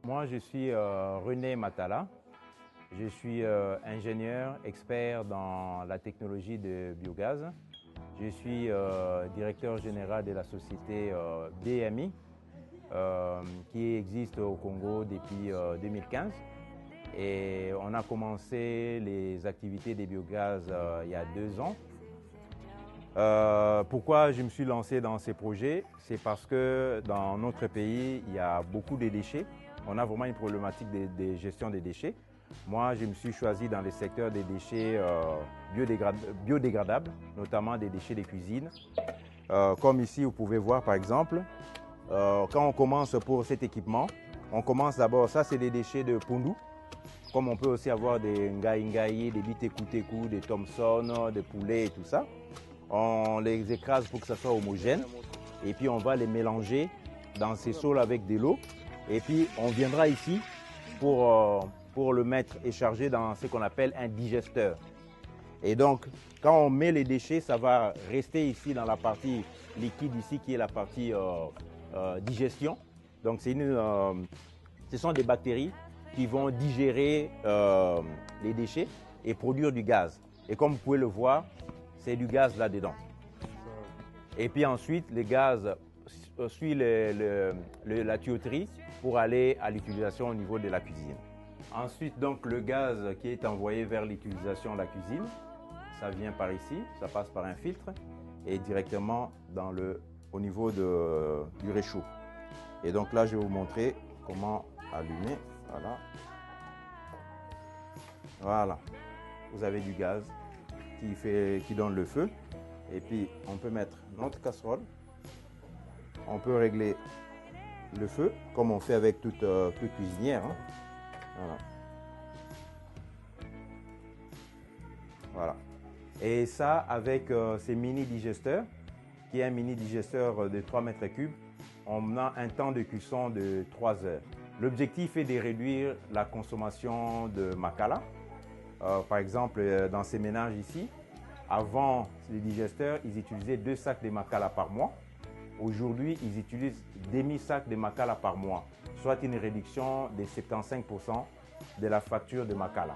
Moi, je suis René Matala. Je suis ingénieur, expert dans la technologie de biogaz. Je suis directeur général de la société BMI, qui existe au Congo depuis 2015. Et on a commencé les activités des biogaz il y a 2 ans. Pourquoi je me suis lancé dans ces projets? C'est parce que dans notre pays, il y a beaucoup de déchets. On a vraiment une problématique de gestion des déchets. Moi, je me suis choisi dans les secteurs des déchets biodégradables, notamment des déchets de cuisine. Comme ici, vous pouvez voir par exemple, quand on commence pour cet équipement, on commence d'abord, ça c'est des déchets de Pundu, comme on peut aussi avoir des Ngai, des Biteku, des Thomson, des poulets et tout ça. On les écrase pour que ça soit homogène et puis on va les mélanger dans ces saules avec de l'eau et puis on viendra ici pour le mettre et charger dans ce qu'on appelle un digesteur. Et donc quand on met les déchets, ça va rester ici dans la partie liquide ici qui est la partie digestion. Donc ce sont des bactéries qui vont digérer les déchets et produire du gaz. Et comme vous pouvez le voir, c'est du gaz là-dedans. Et puis ensuite, le gaz suit la tuyauterie pour aller à l'utilisation au niveau de la cuisine. Ensuite, donc, le gaz qui est envoyé vers l'utilisation de la cuisine, ça vient par ici, ça passe par un filtre et directement au niveau du réchaud. Et donc là, je vais vous montrer comment allumer. Voilà. Voilà. Vous avez du gaz qui donne le feu. Et puis, on peut mettre notre casserole. On peut régler le feu, comme on fait avec toute cuisinière. Hein. Voilà. Voilà. Et ça, avec ces mini-digesteurs, qui est un mini-digesteur de 3 mètres cubes, on a un temps de cuisson de 3 heures. L'objectif est de réduire la consommation de Makala. Par exemple, dans ces ménages ici, avant les digesteurs, ils utilisaient 2 sacs de Makala par mois. Aujourd'hui, ils utilisent demi-sac de Makala par mois, soit une réduction de 75% de la facture de Makala.